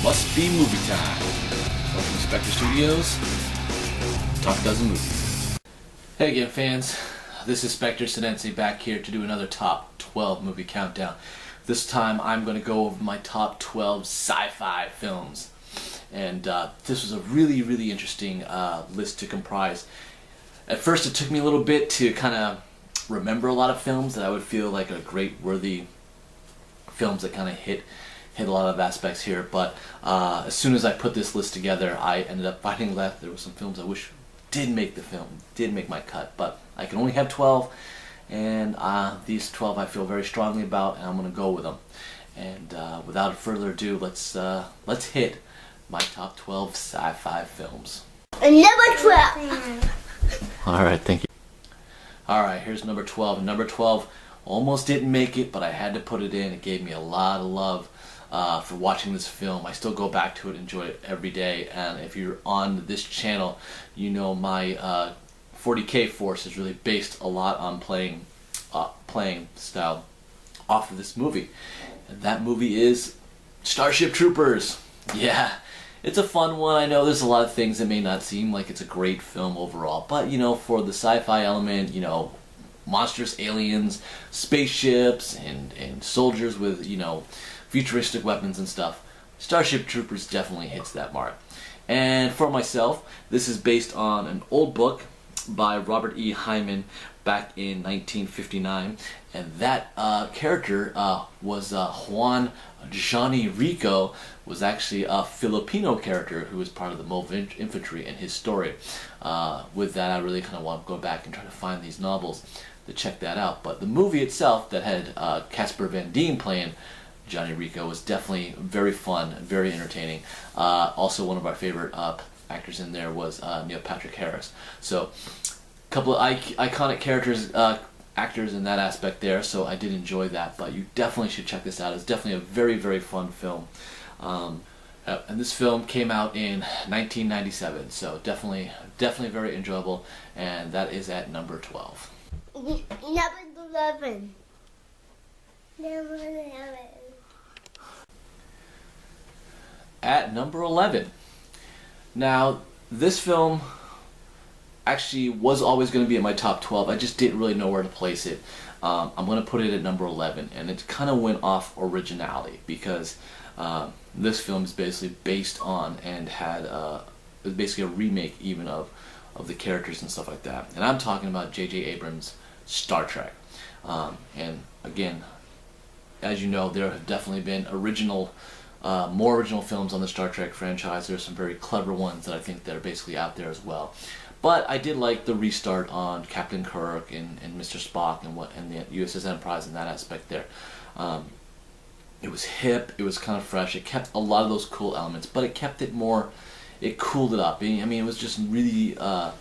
Must be movie time. Welcome to Spectre Studios. Talk a dozen movies. Hey again, fans. This is Spectre Senence back here to do another top 12 movie countdown. This time I'm going to go over my top 12 sci-fi films. And this was a really interesting list to comprise. At first it took me a little bit to kind of remember a lot of films that I would feel like are great worthy films that kind of hit a lot of aspects here, but as soon as I put this list together, I ended up finding that there were some films I wish did make the film, did make my cut, but I can only have 12, and these 12 I feel very strongly about, and I'm going to go with them. And without further ado, let's hit my top 12 sci-fi films. And number 12. Alright, thank you. Alright, here's number 12. Number 12 almost didn't make it, but I had to put it in. It gave me a lot of love for watching this film. I still go back to it, enjoy it every day, and if you're on this channel, you know my 40K force is really based a lot on playing style off of this movie. And that movie is Starship Troopers. Yeah, it's a fun one. I know there's a lot of things that may not seem like it's a great film overall, but you know, for the sci-fi element, you know, monstrous aliens, spaceships, and soldiers with, you know, futuristic weapons and stuff, Starship Troopers definitely hits that mark. And for myself, this is based on an old book by Robert E. Hyman back in 1959, and that character was Juan Johnny Rico, was actually a Filipino character who was part of the Move Infantry in his story. With that, I really kind of want to go back and try to find these novels to check that out. But the movie itself that had Casper Van Dien playing Johnny Rico was definitely very fun, very entertaining. Also, one of our favorite actors in there was Neil Patrick Harris. So, a couple of iconic actors in that aspect there. So I did enjoy that. But you definitely should check this out. It's definitely a very fun film. And this film came out in 1997. So definitely very enjoyable. And that is at number 12. Number 11. Number 11. At number 11. Now, this film actually was always going to be in my top 12. I just didn't really know where to place it. I'm going to put it at number 11, and it kind of went off originality because this film is basically based on and had was basically a remake even of the characters and stuff like that. And I'm talking about J.J. Abrams' Star Trek. And again, as you know, there have definitely been more original films on the Star Trek franchise. There's some very clever ones that I think that are basically out there as well. But I did like the restart on Captain Kirk and Mr. Spock and the USS Enterprise in that aspect there. It was hip, it was kind of fresh, it kept a lot of those cool elements, but it kept it more, it cooled it up. I mean, it was just really a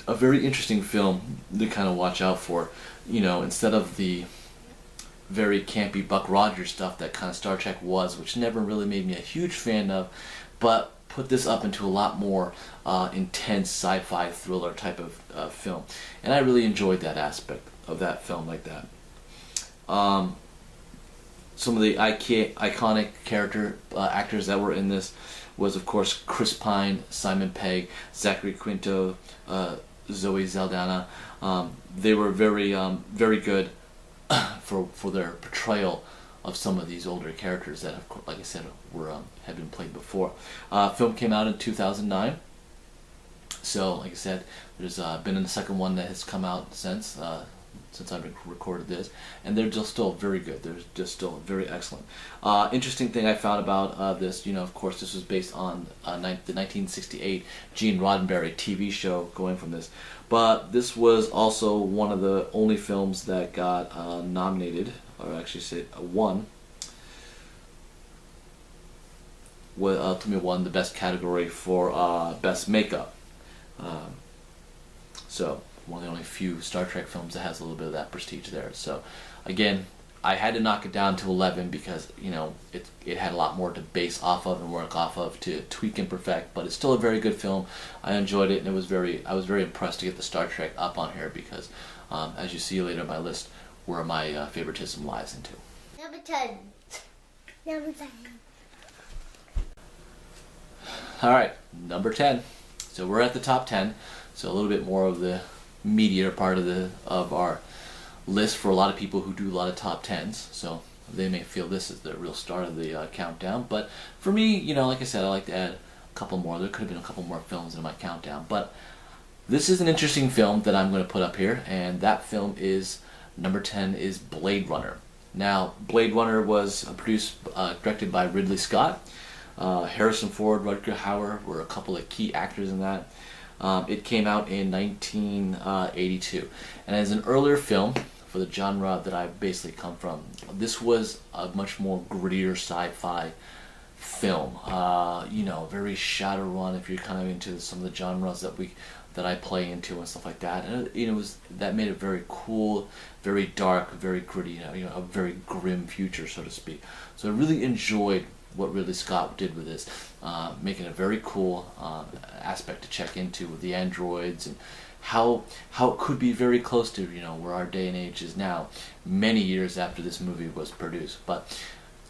very interesting film to kind of watch out for. You know, instead of the very campy Buck Rogers stuff that kind of Star Trek was, which never really made me a huge fan of, but put this up into a lot more intense sci-fi thriller type of film, and I really enjoyed that aspect of that film like that. Some of the iconic actors that were in this was, of course, Chris Pine, Simon Pegg, Zachary Quinto, Zoe Saldana. They were very good for their portrayal of some of these older characters that, of course, like I said, had been played before. Film came out in 2009. So, like I said, there's been a second one that has come out since I've recorded this, and they're just still very good. They're just still very excellent. Interesting thing I found about this, you know, of course, this was based on the 1968 Gene Roddenberry TV show going from this, but this was also one of the only films that got nominated, or actually won. Won the best category for best makeup. So one of the only few Star Trek films that has a little bit of that prestige there. So again, I had to knock it down to 11 because, you know, it had a lot more to base off of and work off of to tweak and perfect, but it's still a very good film. I enjoyed it, and I was very impressed to get the Star Trek up on here because, as you see later in my list, where my favoritism lies into. Number 10. Number 10. All right, number 10. So we're at the top 10. So a little bit more of the meatier part of our list for a lot of people who do a lot of top 10s. So they may feel this is the real start of the countdown. But for me, like I said, I like to add a couple more. There could have been a couple more films in my countdown. But this is an interesting film that I'm going to put up here. And that film is, number 10 is Blade Runner. Now, Blade Runner was directed by Ridley Scott. Harrison Ford, Rutger Hauer were a couple of key actors in that. It came out in 1982. And as an earlier film, for the genre that I basically come from, this was a much more grittier sci-fi film. Very Shadowrun if you're kind of into some of the genres that I play into and stuff like that. And that made it very cool, very dark, very gritty, a very grim future, so to speak. So I really enjoyed what Ridley Scott did with this, making a very cool aspect to check into with the androids and how it could be very close to where our day and age is now, many years after this movie was produced. But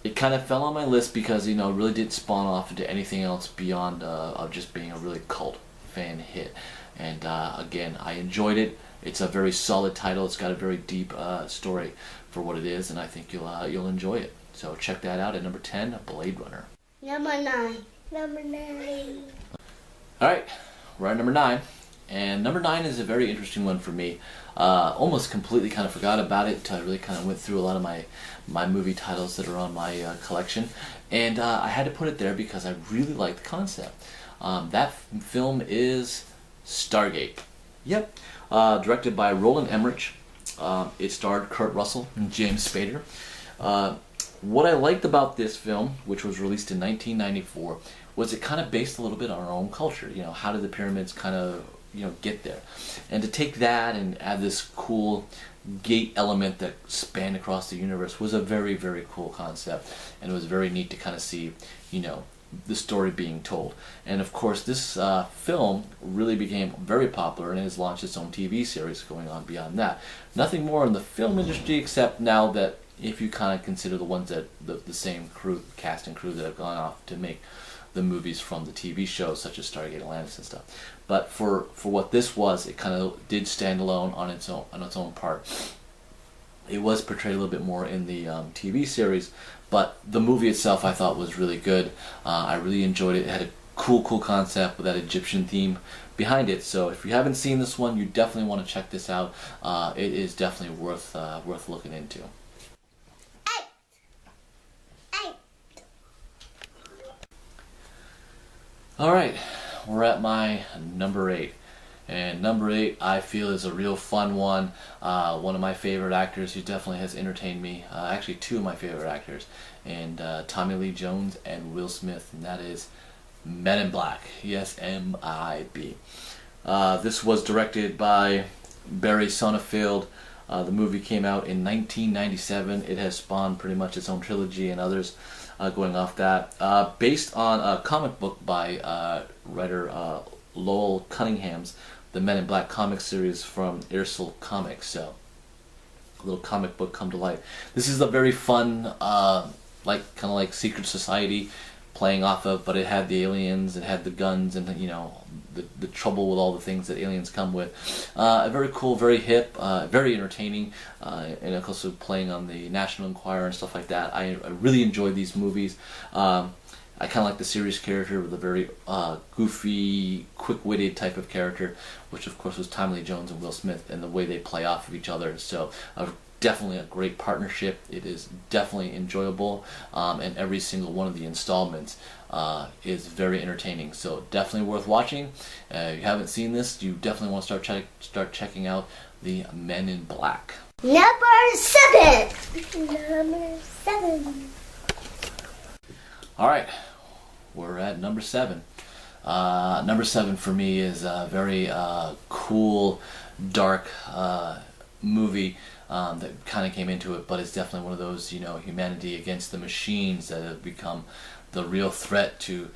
it kind of fell on my list because it really didn't spawn off into anything else beyond of just being a really cult fan hit. And again, I enjoyed it. It's a very solid title. It's got a very deep story for what it is, and I think you'll enjoy it. So check that out at number 10, Blade Runner. Number 9. Number 9. All right, we're at number 9. And number 9 is a very interesting one for me. Almost completely kind of forgot about it until I really kind of went through a lot of my movie titles that are on my collection. And I had to put it there because I really like the concept. That film is Stargate. Yep. Directed by Roland Emmerich. It starred Kurt Russell and James Spader. What I liked about this film, which was released in 1994, was it kind of based a little bit on our own culture. How did the pyramids kind of get there? And to take that and add this cool gate element that spanned across the universe was a very, very cool concept. And it was very neat to kind of see, the story being told. And of course this film really became very popular and has launched its own TV series going on beyond that. Nothing more in the film industry except now that if you kind of consider the ones that the same cast and crew that have gone off to make the movies from the TV shows such as Stargate Atlantis and stuff. But for what this was, it kind of did stand alone on its own part. It was portrayed a little bit more in the TV series, but the movie itself I thought was really good. I really enjoyed it. It had a cool concept with that Egyptian theme behind it. So if you haven't seen this one, you definitely want to check this out. It is definitely worth looking into. Alright, we're at my number 8. And number 8 I feel is a real fun one. One of my favorite actors who definitely has entertained me. Actually 2 of my favorite actors. And Tommy Lee Jones and Will Smith. And that is Men in Black. Yes, M-I-B. This was directed by Barry Sonnenfeld. The movie came out in 1997. It has spawned pretty much its own trilogy and others going off that. Based on a comic book by writer Lowell Cunningham's The Men in Black comic series from Airsil Comics. So, a little comic book come to life. This is a very fun, kind of like Secret Society playing off of, but it had the aliens, it had the guns, and the trouble with all the things that aliens come with. Very cool, very hip, very entertaining, and also playing on the National Enquirer and stuff like that. I really enjoyed these movies. I kind of like the serious character with a very goofy, quick-witted type of character, which of course was Tommy Lee Jones and Will Smith, and the way they play off of each other. So definitely a great partnership. It is definitely enjoyable, and every single one of the installments is very entertaining. So definitely worth watching. If you haven't seen this, you definitely want to start checking out the Men in Black. Number 7. Number 7. All right, we're at number 7. Number 7 for me is a very cool, dark movie that kind of came into it, but it's definitely one of those, humanity against the machines that have become the real threat to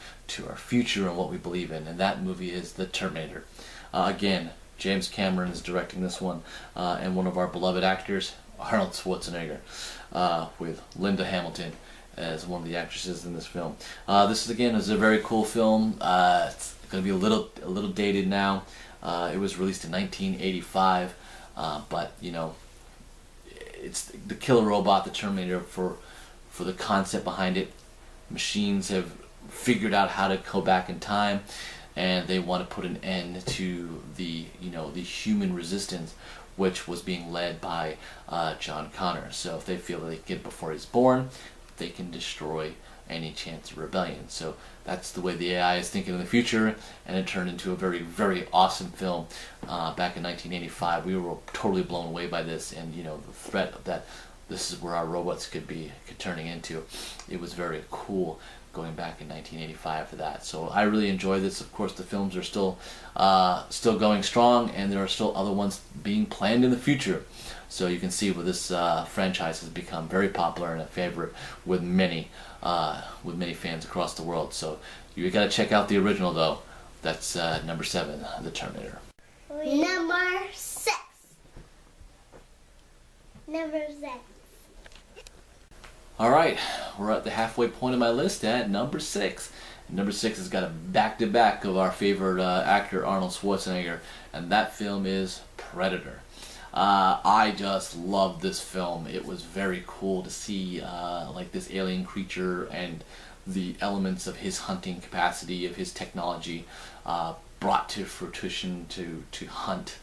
our future and what we believe in, and that movie is The Terminator. Again, James Cameron is directing this one, and one of our beloved actors, Arnold Schwarzenegger, with Linda Hamilton as one of the actresses in this film. This is a very cool film. It's going to be a little dated now. It was released in 1985, but you know, it's the killer robot, the Terminator, for the concept behind it. Machines have figured out how to go back in time, and they want to put an end to the human resistance, which was being led by John Connor. So if they feel that they can get it before he's born, they can destroy any chance of rebellion. So that's the way the AI is thinking in the future, and it turned into a very, very awesome film back in 1985. We were totally blown away by this, and you know, the threat that this is where our robots could turning into. It was very cool going back in 1985 for that. So I really enjoy this. Of course, the films are still going strong, and there are still other ones being planned in the future. So you can see where this franchise has become very popular and a favorite with many fans across the world. So you got to check out the original though. That's number 7, The Terminator. Number 6. Number 6. All right, we're at the halfway point of my list at number 6. Number 6 has got a back-to-back of our favorite actor Arnold Schwarzenegger, and that film is Predator. I just loved this film. It was very cool to see like this alien creature and the elements of his hunting capacity, of his technology, brought to fruition to hunt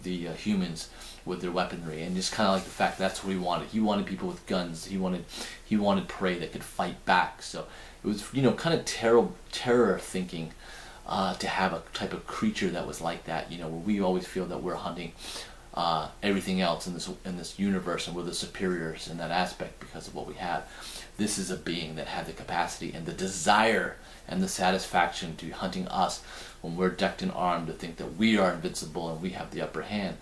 the humans with their weaponry, and just kind of like the fact that's what he wanted. He wanted people with guns. He wanted prey that could fight back. So it was, you know, kind of terror thinking to have a type of creature that was like that. You know, where we always feel that we're hunting everything else in this universe, and we're the superiors in that aspect because of what we have. This is a being that had the capacity and the desire and the satisfaction to hunting us when we're decked and armed, to think that we are invincible and we have the upper hand.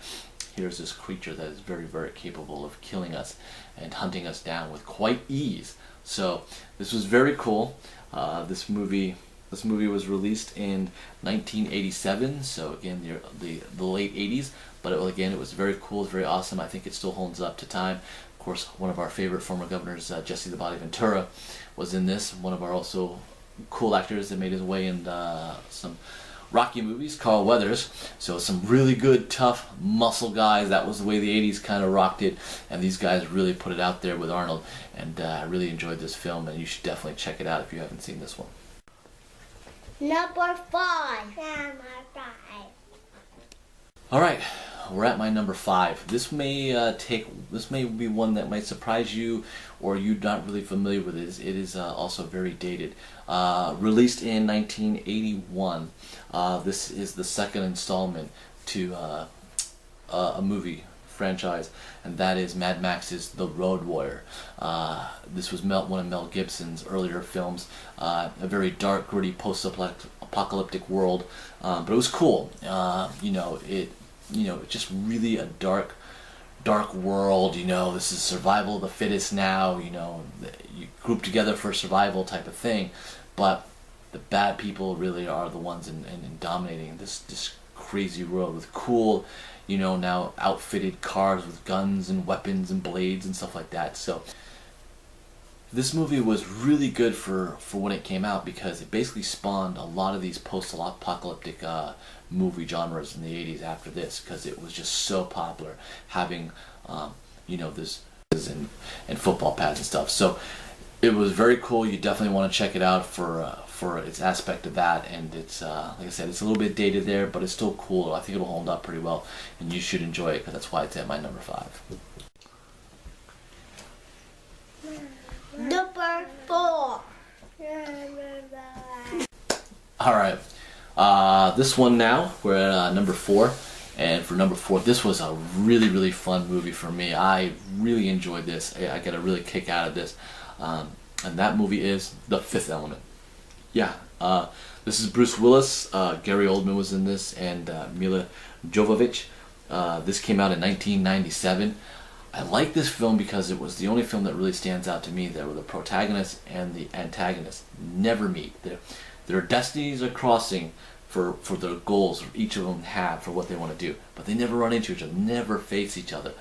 Here's this creature that is very, very capable of killing us and hunting us down with quite ease. So this was very cool. This movie was released in 1987, so again the late 80s. But it was very cool. It was very awesome. I think it still holds up to time. Of course, one of our favorite former governors, Jesse the Body Ventura, was in this. One of our also cool actors that made his way in some Rocky movies, Carl Weathers. So some really good, tough, muscle guys. That was the way the 80s kind of rocked it, and these guys really put it out there with Arnold. And I really enjoyed this film, and you should definitely check it out if you haven't seen this one. Number 5. All right, we're at my number 5. This may be one that might surprise you, or you're not really familiar with it. It is also very dated. Released in 1981. This is the second installment to a movie franchise, and that is Mad Max's The Road Warrior. This was one of Mel Gibson's earlier films. A very dark, gritty, post-apocalyptic world, but it was cool. It's just really a dark world. You know, this is survival of the fittest now. You know, you group together for survival type of thing, but the bad people really are the ones in dominating this crazy world with cool, you know, now outfitted cars with guns and weapons and blades and stuff like that. So this movie was really good for when it came out, because it basically spawned a lot of these post-apocalyptic movie genres in the 80s after this, because it was just so popular, having this and football pads and stuff. So it was very cool. You definitely want to check it out for its aspect of that, and it's like I said, it's a little bit dated there, but it's still cool. I think it'll hold up pretty well, and you should enjoy it, because that's why it's at my number 5. Number 4. All right, this one now, we're at number 4, and for number 4, this was a really, really fun movie for me. I really enjoyed this. I got a really kick out of this, and that movie is The Fifth Element. Yeah, this is Bruce Willis. Gary Oldman was in this, and Mila Jovovich. This came out in 1997. I like this film because it was the only film that really stands out to me that where the protagonist and the antagonist never meet. Their destinies are crossing for their goals each of them have for what they want to do, but they never run into each other, never face each other.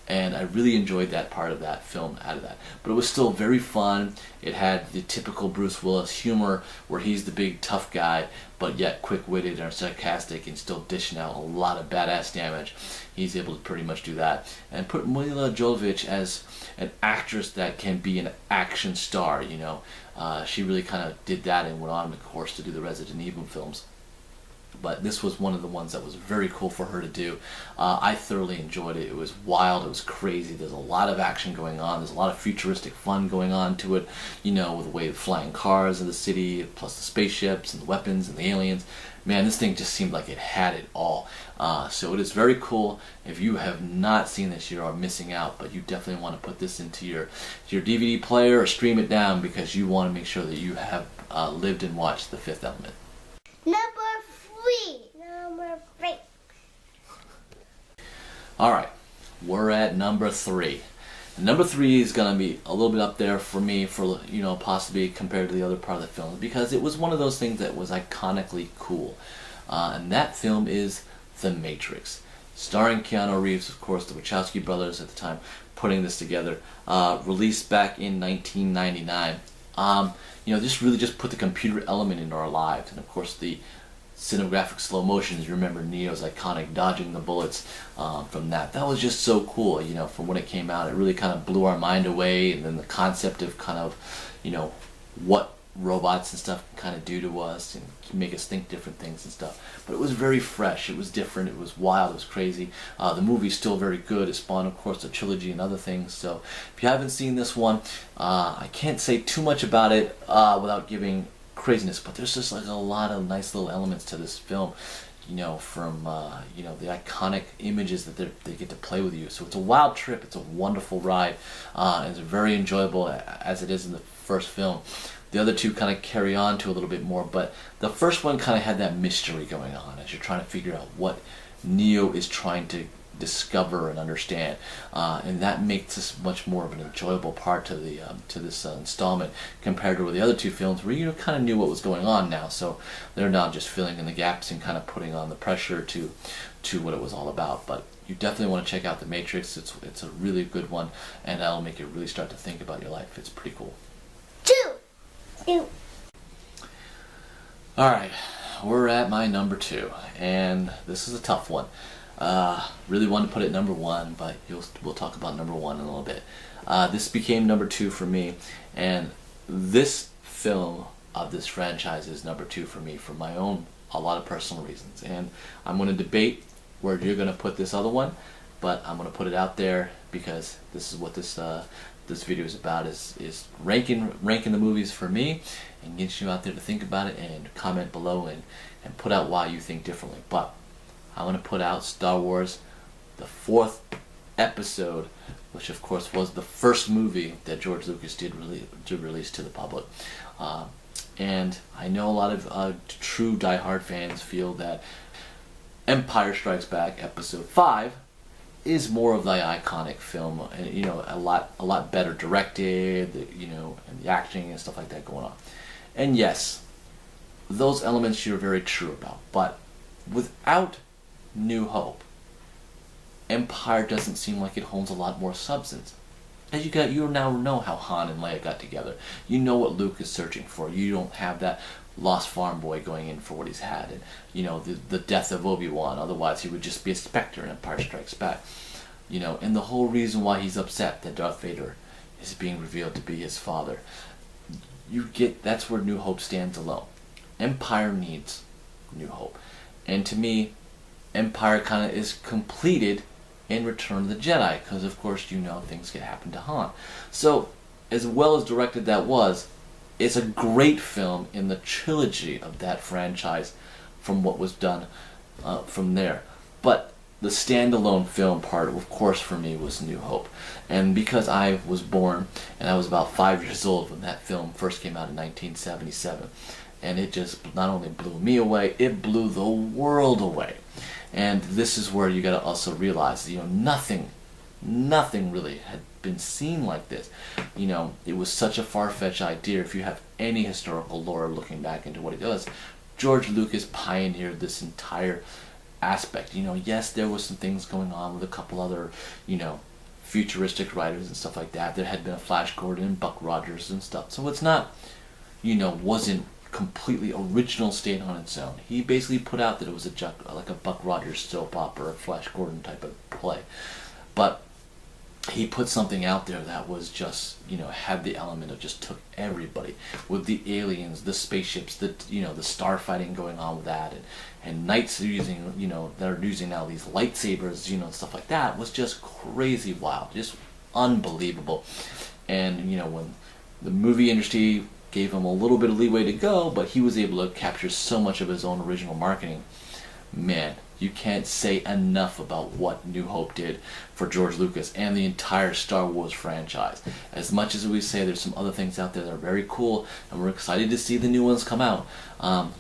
And I really enjoyed that part of that film out of that. But it was still very fun. It had the typical Bruce Willis humor where he's the big tough guy, but yet quick-witted and sarcastic and still dishing out a lot of badass damage. He's able to pretty much do that. And put Mila Jovovich as an actress that can be an action star, you know. She really kind of did that and went on, of course, to do the Resident Evil films. But this was one of the ones that was very cool for her to do. I thoroughly enjoyed it. It was wild. It was crazy. There's a lot of action going on. There's a lot of futuristic fun going on to it. You know, with the way of flying cars in the city, plus the spaceships and the weapons and the aliens. Man, this thing just seemed like it had it all. So it is very cool. If you have not seen this, you are missing out. But you definitely want to put this into your DVD player or stream it down because you want to make sure that you have lived and watched The Fifth Element. Number 3. Alright, we're at number 3. And number 3 is going to be a little bit up there for me, for, you know, possibly compared to the other part of the film, because it was one of those things that was iconically cool. And that film is The Matrix. Starring Keanu Reeves, of course, the Wachowski brothers at the time, putting this together. Released back in 1999. You know, this really just put the computer element into our lives. And of course the cinematographic slow motions, you remember Neo's iconic dodging the bullets from that. That was just so cool, you know, from when it came out. It really kind of blew our mind away, and then the concept of kind of, you know, what robots and stuff can kind of do to us and make us think different things and stuff. But it was very fresh, it was different, it was wild, it was crazy. The movie's still very good. It spawned, of course, a trilogy and other things. So if you haven't seen this one, I can't say too much about it without giving craziness, but there's just like a lot of nice little elements to this film, you know, from you know, the iconic images that they get to play with you. So it's a wild trip, it's a wonderful ride, and it's very enjoyable as it is in the first film. The other two kind of carry on to a little bit more, but the first one kind of had that mystery going on as you're trying to figure out what Neo is trying to discover and understand, and that makes this much more of an enjoyable part to the to this installment compared to the other two films where you kind of knew what was going on now. So they're now just filling in the gaps and kind of putting on the pressure to what it was all about. But you definitely want to check out The Matrix. It's a really good one, and that'll make you really start to think about your life. It's pretty cool. 2. Alright, we're at my number 2, and this is a tough one. Really wanted to put it number 1, but we'll talk about number 1 in a little bit. This became number 2 for me, and this film of this franchise is number 2 for me for my own, a lot of personal reasons. And I'm going to debate where you're going to put this other one, but I'm going to put it out there because this is what this video is about, is ranking the movies for me and getting you out there to think about it and comment below and put out why you think differently. But I'm going to put out Star Wars, the 4th episode, which of course was the first movie that George Lucas did release to the public. And I know a lot of true diehard fans feel that Empire Strikes Back Episode 5 is more of the iconic film, and you know, a lot better directed, you know, and the acting and stuff like that going on. And yes, those elements you're very true about, but without New Hope, Empire doesn't seem like it holds a lot more substance. As you now know how Han and Leia got together. You know what Luke is searching for. You don't have that lost farm boy going in for what he's had, and you know, the death of Obi-Wan. Otherwise he would just be a Spectre in Empire Strikes Back. You know, and the whole reason why he's upset that Darth Vader is being revealed to be his father. That's where New Hope stands alone. Empire needs New Hope. And to me, Empire kind of is completed in Return of the Jedi, because of course you know things could happen to Han. So, as well as directed that was, it's a great film in the trilogy of that franchise from what was done from there. But the standalone film part, of course, for me was New Hope. And because I was born, and I was about 5 years old when that film first came out in 1977, and it just not only blew me away, it blew the world away. And this is where you got to also realize, you know, nothing really had been seen like this. You know, it was such a far-fetched idea. If you have any historical lore looking back into what it does, George Lucas pioneered this entire aspect. You know, yes, there was some things going on with a couple other, you know, futuristic writers and stuff like that. There had been a Flash Gordon and Buck Rogers and stuff. So it's not, wasn't completely original state on its own. He basically put out that it was like a Buck Rogers soap opera, Flash Gordon type of play. But he put something out there that was just, had the element of just took everybody with the aliens, the spaceships, the star fighting going on with that, and knights using, that are using now these lightsabers, stuff like that was just crazy wild, just unbelievable. And, when the movie industry gave him a little bit of leeway to go, but he was able to capture so much of his own original marketing, man, you can't say enough about what New Hope did for George Lucas and the entire Star Wars franchise. As much as we say there's some other things out there that are very cool, and we're excited to see the new ones come out,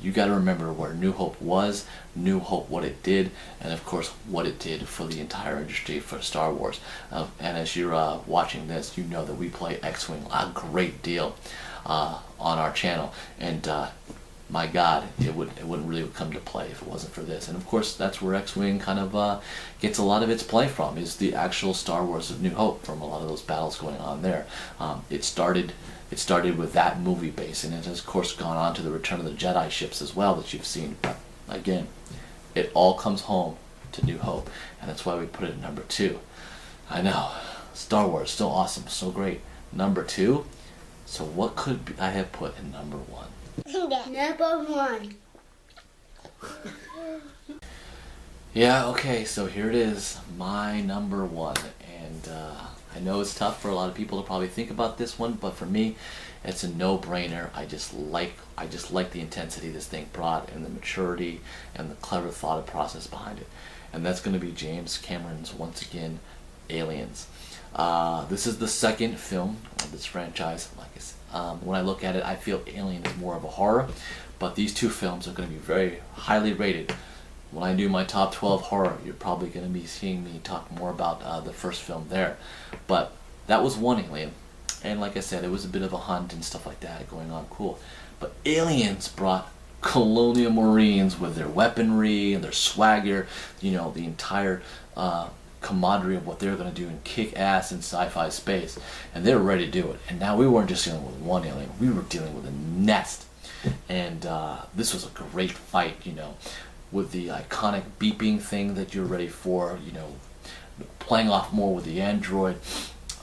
you got to remember where New Hope was, New Hope what it did, and of course what it did for the entire industry for Star Wars. And as you're watching this, you know that we play X-Wing a great deal on our channel, and my God, it wouldn't really come to play if it wasn't for this. And of course, that's where X-Wing kind of gets a lot of its play from, is the actual Star Wars of New Hope, from a lot of those battles going on there. It started with that movie base, and it has of course gone on to the Return of the Jedi ships as well that you've seen. But again, it all comes home to New Hope, and that's why we put it at number 2. I know, Star Wars, so awesome, so great. Number 2. So what could I have put in number 1? Number 1. Yeah, okay, so here it is, my number 1. And I know it's tough for a lot of people to probably think about this one, but for me, it's a no-brainer. I just like the intensity this thing brought, and the maturity and the clever thought process behind it. And that's going to be James Cameron's, once again, Aliens. This is the second film of this franchise. Like I said, when I look at it, I feel Alien is more of a horror, but these two films are going to be very highly rated. When I do my top 12 horror, you're probably going to be seeing me talk more about the first film there. But that was one Alien, and like I said, it was a bit of a hunt and stuff like that going on, cool. But Aliens brought colonial marines with their weaponry and their swagger, the entire camaraderie of what they were going to do and kick ass in sci-fi space, and they were ready to do it. And now we weren't just dealing with one alien, we were dealing with a nest. And this was a great fight, with the iconic beeping thing that you're ready for, playing off more with the android,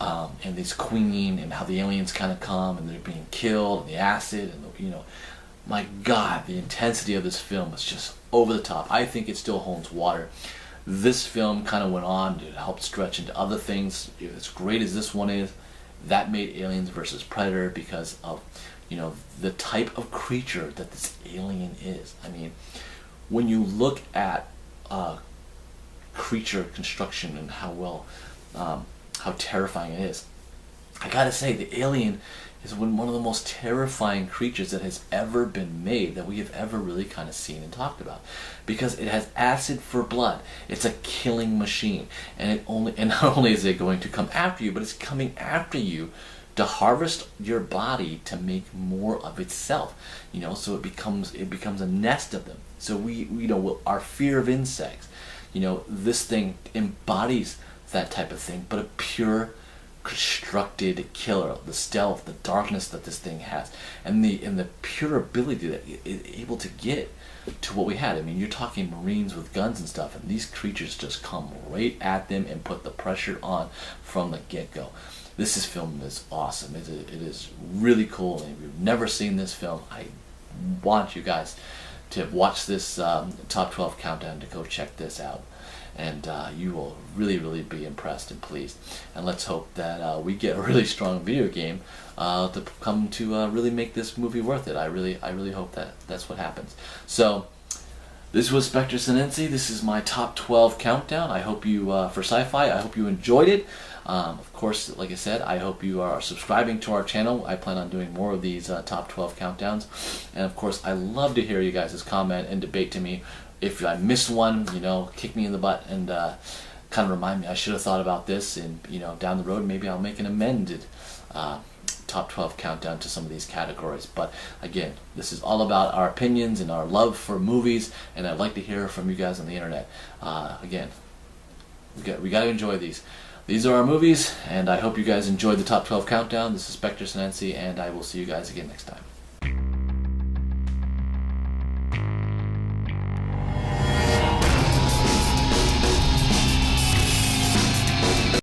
and this queen, and how the aliens kind of come and they're being killed, and the acid, and my God, the intensity of this film was just over the top. I think it still holds water. This film kind of went on to help stretch into other things. As great as this one is, that made Aliens versus Predator because of, the type of creature that this alien is. I mean, when you look at creature construction and how well, how terrifying it is, I gotta say, the alien is one of the most terrifying creatures that has ever been made, that we have ever really kind of seen and talked about, because it has acid for blood. It's a killing machine, and not only is it going to come after you, but it's coming after you to harvest your body to make more of itself. So it becomes a nest of them. So our fear of insects, this thing embodies that type of thing, but a pure constructed killer, the stealth, the darkness that this thing has, and the pure ability that it is able to get to what we had. I mean, you're talking Marines with guns and stuff, and these creatures just come right at them and put the pressure on from the get-go. This film is awesome. It is really cool, and if you've never seen this film, I want you guys to watch this top 12 countdown, to go check this out. And you will really, really be impressed and pleased. And let's hope that we get a really strong video game to come to really make this movie worth it. I really hope that that's what happens. So this was Spectre Senence. This is my top 12 countdown. I hope you, for Sci-Fi, I hope you enjoyed it. Of course, like I said, I hope you are subscribing to our channel. I plan on doing more of these top 12 countdowns. And of course, I love to hear you guys' comment and debate to me. If I missed one, kick me in the butt and kind of remind me I should have thought about this, and down the road maybe I'll make an amended top 12 countdown to some of these categories. But again, this is all about our opinions and our love for movies, and I'd like to hear from you guys on the internet. Again, we got to enjoy these. these are our movies, and I hope you guys enjoyed the top 12 countdown. This is Spectre Senence, and I will see you guys again next time.